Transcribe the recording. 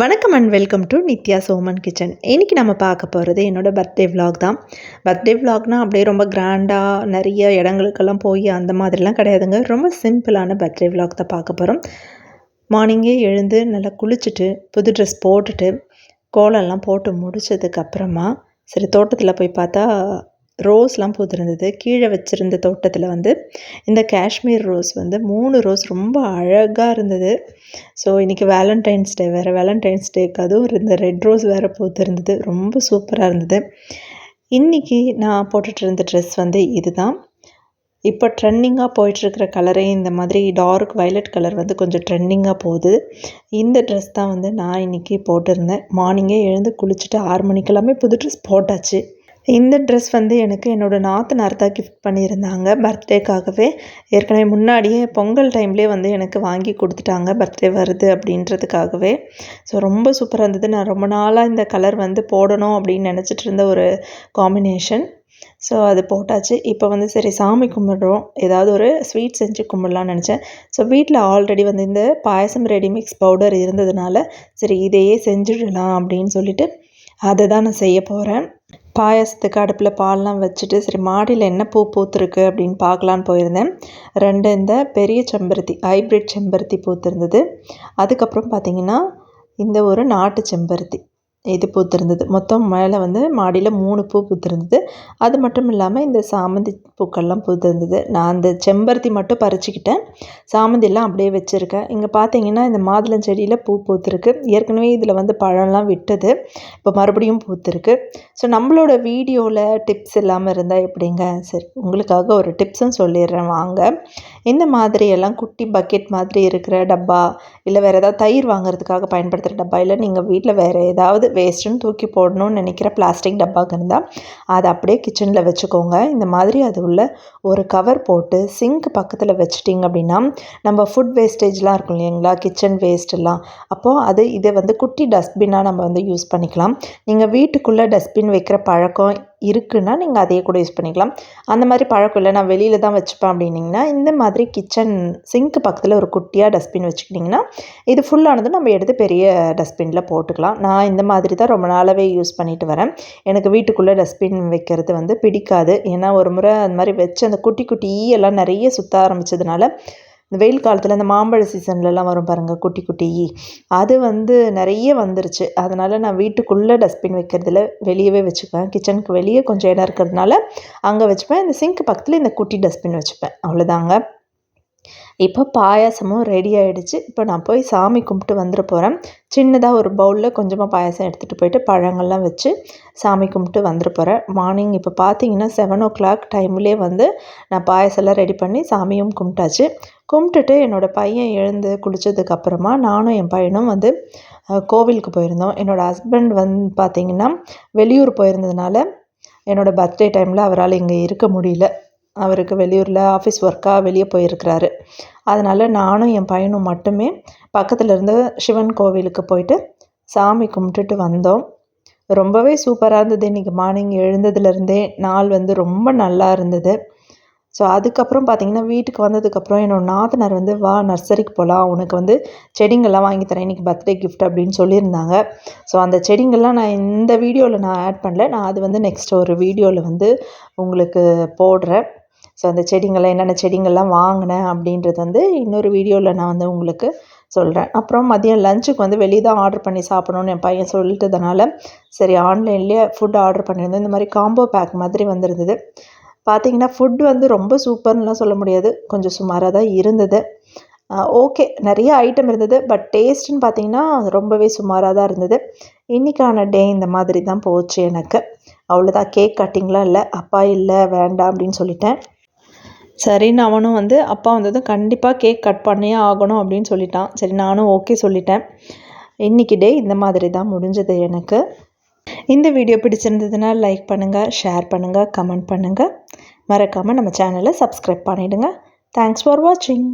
வணக்கம் and welcome to Nithya Soman kitchen. இன்றைக்கி நம்ம பார்க்க போகிறது என்னோடய பர்த்டே விலாக் தான். பர்த்டே விலாக்னால் அப்படியே ரொம்ப கிராண்டாக நிறைய இடங்களுக்கெல்லாம் போய் அந்த மாதிரிலாம் கிடையாதுங்க. ரொம்ப சிம்பிளான பர்த்டே விலாக் தான் பார்க்க போகிறோம். மார்னிங்கே எழுந்து நல்லா குளிச்சுட்டு புது ட்ரெஸ் போட்டுட்டு கோலம்லாம் போட்டு முடித்ததுக்கப்புறமா சரி தோட்டத்தில் போய் பார்த்தா ரோஸ்லாம் பூத்திருந்தது. கீழே வச்சுருந்த தோட்டத்தில் இந்த காஷ்மீர் ரோஸ் 3 ரோஸ் ரொம்ப அழகாக இருந்தது. ஸோ இன்றைக்கி வேலண்டைன்ஸ் டே வேறு. வேலண்டைன்ஸ் டேக்கு அதுவும் இந்த ரெட் ரோஸ் வேறு பூத்திருந்தது. ரொம்ப சூப்பராக இருந்தது. இன்றைக்கி நான் போட்டுட்டு இருந்த ட்ரெஸ் இது தான். இப்போ ட்ரெண்டிங்காக போயிட்டுருக்கிற கலரே இந்த மாதிரி டார்க் வயலட் கலர் கொஞ்சம் ட்ரெண்டிங்காக போகுது. இந்த ட்ரெஸ் தான் நான் இன்றைக்கி போட்டிருந்தேன். மார்னிங்கே எழுந்து குளிச்சுட்டு 6 மணிக்கெல்லாமே புது ட்ரெஸ் போட்டாச்சு. இந்த ட்ரெஸ் எனக்கு என்னோடய நாத்தனார் தான் கிஃப்ட் பண்ணியிருந்தாங்க பர்த்டேக்காகவே. ஏற்கனவே முன்னாடியே பொங்கல் டைம்லேயே எனக்கு வாங்கி கொடுத்துட்டாங்க பர்த்டே வருது அப்படின்றதுக்காகவே. ஸோ ரொம்ப சூப்பராக இருந்தது. நான் ரொம்ப நாளாக இந்த கலர் போடணும் அப்படின்னு நினச்சிட்டு இருந்த ஒரு காம்பினேஷன். ஸோ அது போட்டாச்சு. இப்போ சரி சாமி கும்பிட்றோம், ஏதாவது ஒரு ஸ்வீட் செஞ்சு கும்பிடலான்னு நினச்சேன். ஸோ வீட்டில் ஆல்ரெடி இந்த பாயசம் ரெடிமிக்ஸ் பவுடர் இருந்ததுனால சரி இதையே செஞ்சுடலாம் அப்படின்னு சொல்லிட்டு அதை தான் நான் செய்ய போகிறேன். பாயசத்துக்கு அடுப்பில் பால்லாம் வச்சுட்டு சரி மாடியில் என்ன பூ பூத்துருக்கு அப்படின்னு பார்க்கலான்னு போயிருந்தேன். 2 இந்த பெரிய செம்பருத்தி ஹைப்ரிட் செம்பருத்தி பூத்திருந்தது. அதுக்கப்புறம் பார்த்திங்கன்னா இந்த ஒரு நாட்டு செம்பருத்தி இது பூத்திருந்தது. மொத்தம் மேலே மாடியில் 3 பூ பூத்திருந்தது. அது மட்டும் இல்லாமல் இந்த சாமந்தி பூக்கள்லாம் பூத்திருந்தது. நான் அந்த செம்பருத்தி மட்டும் பறிச்சுக்கிட்டேன். சாமந்திலாம் அப்படியே வச்சுருக்கேன். இங்கே பார்த்தீங்கன்னா இந்த மாதுளஞ்செடியில் பூ பூத்திருக்கு. ஏற்கனவே இதில் பழம்லாம் விட்டது. இப்போ மறுபடியும் பூத்திருக்கு. ஸோ நம்மளோட வீடியோவில் டிப்ஸ் இல்லாமல் இருந்தால் எப்படிங்க? சரி உங்களுக்காக ஒரு டிப்ஸும் சொல்லிடுறேன் வாங்க. இந்த மாதிரியெல்லாம் குட்டி பக்கெட் மாதிரி இருக்கிற டப்பா, இல்லை வேறு ஏதாவது தயிர் வாங்குறதுக்காக பயன்படுத்துகிற டப்பா, இல்லை நீங்கள் வீட்டில் வேறு ஏதாவது வேஸ்ட்டுன்னு தூக்கி போடணும்னு நினைக்கிற பிளாஸ்டிக் டப்பாக்கு இருந்தால் அதை அப்படியே கிச்சனில் வச்சுக்கோங்க. இந்த மாதிரி அது உள்ள ஒரு கவர் போட்டு சிங்க் பக்கத்தில் வச்சிட்டிங்க அப்படின்னா நம்ம ஃபுட் வேஸ்டேஜ்லாம் இருக்கும் இல்லைங்களா, கிச்சன் வேஸ்ட்டெல்லாம், அப்போது இதை குட்டி டஸ்ட்பின்னாக நம்ம யூஸ் பண்ணிக்கலாம். நீங்கள் வீட்டுக்குள்ளே டஸ்ட்பின் வைக்கிற பழக்கம் இருக்குன்னா நீங்கள் அதையே கூட யூஸ் பண்ணிக்கலாம். அந்த மாதிரி பழக்கம் இல்லை, நான் வெளியில் தான் வச்சுப்பேன் அப்படின்னிங்கன்னா இந்த மாதிரி கிச்சன் சிங்க் பக்கத்தில் ஒரு குட்டியாக டஸ்ட்பின் வச்சுக்கிட்டிங்கன்னா இது ஃபுல்லானதும் நம்ம எடுத்து பெரிய டஸ்ட்பினில் போட்டுக்கலாம். நான் இந்த மாதிரி தான் ரொம்ப நாளாகவே யூஸ் பண்ணிட்டு வரேன். எனக்கு வீட்டுக்குள்ளே டஸ்ட்பின் வைக்கிறது பிடிக்காது. ஏன்னா ஒரு முறை அந்த மாதிரி வச்சு அந்த குட்டி குட்டி ஈயெல்லாம் நிறைய சுற்ற ஆரம்பித்ததுனால இந்த வெயில் காலத்தில் இந்த மாம்பழ சீசன்லலாம் வரும் பாருங்கள் குட்டி குட்டி ஈ, அது நிறைய வந்துருச்சு. அதனால் நான் வீட்டுக்குள்ளே டஸ்ட்பின் வைக்கிறதுல வெளியவே வச்சுப்பேன். கிச்சனுக்கு வெளியே கொஞ்சம் இடம் இருக்கிறதுனால அங்கே வச்சுப்பேன். இந்த சிங்க் பக்கத்தில் இந்த குட்டி டஸ்ட்பின் வச்சுப்பேன். அவ்வளோதாங்க. இப்போ பாயாசமும் ரெடி ஆகிடுச்சு. இப்போ நான் போய் சாமி கும்பிட்டு வந்துட போகிறேன். சின்னதாக ஒரு பவுலில் கொஞ்சமாக பாயாசம் எடுத்துகிட்டு போயிட்டு பழங்கள்லாம் வச்சு சாமி கும்பிட்டு வந்துட போகிறேன். மார்னிங் இப்போ பார்த்தீங்கன்னா 7 o'clock டைம்லேயே நான் பாயாசம்லாம் ரெடி பண்ணி சாமியும் கும்பிட்டாச்சு. கும்பிட்டுட்டு என்னோடய பையன் எழுந்து குளித்ததுக்கப்புறமா நானும் என் பையனும் கோவிலுக்கு போயிருந்தோம். என்னோடய ஹஸ்பண்ட் பார்த்திங்கன்னா வெளியூர் போயிருந்ததுனால என்னோடய பர்த்டே டைமில் அவரால் இங்கே இருக்க முடியல. அவருக்கு வெளியூரில் ஆஃபீஸ் ஒர்க்காக வெளியே போயிருக்கிறாரு. அதனால் நானும் என் பையனும் மட்டுமே பக்கத்தில் இருந்த சிவன் கோவிலுக்கு போயிட்டு சாமி கும்பிட்டுட்டு வந்தோம். ரொம்பவே சூப்பராக இருந்தது. இன்றைக்கி மார்னிங் எழுந்ததுலேருந்தே நாள் ரொம்ப நல்லா இருந்தது. ஸோ அதுக்கப்புறம் பார்த்திங்கன்னா வீட்டுக்கு வந்ததுக்கப்புறம் என்னோடய நாத்தனார் வா நர்சரிக்கு போகலாம், உனக்கு செடிங்கள்லாம் வாங்கி தரேன், இன்றைக்கி பர்த்டே கிஃப்ட் அப்படின்னு சொல்லியிருந்தாங்க. ஸோ அந்த செடிங்கள்லாம் நான் இந்த வீடியோவில் நான் ஆட் பண்ணல. நான் அது நெக்ஸ்ட் ஒரு வீடியோவில் உங்களுக்கு போடுறேன். ஸோ அந்த செடிங்கள்லாம் என்னென்ன செடிங்கள்லாம் வாங்கினேன் அப்படின்றது இன்னொரு வீடியோவில் நான் உங்களுக்கு சொல்கிறேன். அப்புறம் மதியம் லஞ்சுக்கு வெளியே தான் ஆர்டர் பண்ணி சாப்பிடணுன்னு என் பையன் சொல்லிட்டதுனால சரி ஆன்லைன்லேயே ஃபுட் ஆர்டர் பண்ணியிருந்தேன். இந்த மாதிரி காம்போ பேக் மாதிரி வந்திருந்தது. பார்த்திங்கன்னா ஃபுட் ரொம்ப சூப்பர்னுலாம் சொல்ல முடியாது, கொஞ்சம் சுமாராக தான் இருந்தது. ஓகே, நிறைய ஐட்டம் இருந்தது. பட் டேஸ்ட்டுன்னு பார்த்திங்கன்னா ரொம்பவே சுமாராக தான் இருந்தது. இன்றைக்கான டே இந்த மாதிரி தான் போச்சு எனக்கு. அவ்வளோதான். கேக் கட்டிங்லாம் இல்லை. அப்பா இல்லை வேண்டாம் அப்படின்னு சொல்லிட்டேன். சரின்னு அவனும் அப்பா வந்ததும் கண்டிப்பாக கேக் கட் பண்ணியே ஆகணும் அப்படின்னு சொல்லிட்டான். சரி நானும் ஓகே சொல்லிட்டேன். இன்றைக்கி டே இந்த மாதிரி தான் முடிஞ்சது எனக்கு. இந்த வீடியோ பிடிச்சிருந்ததுன்னா லைக் பண்ணுங்கள், ஷேர் பண்ணுங்கள், கமெண்ட் பண்ணுங்கள். மறக்காமல் நம்ம சேனலை சப்ஸ்கிரைப் பண்ணிவிடுங்க. தேங்க்ஸ் ஃபார் வாட்சிங்.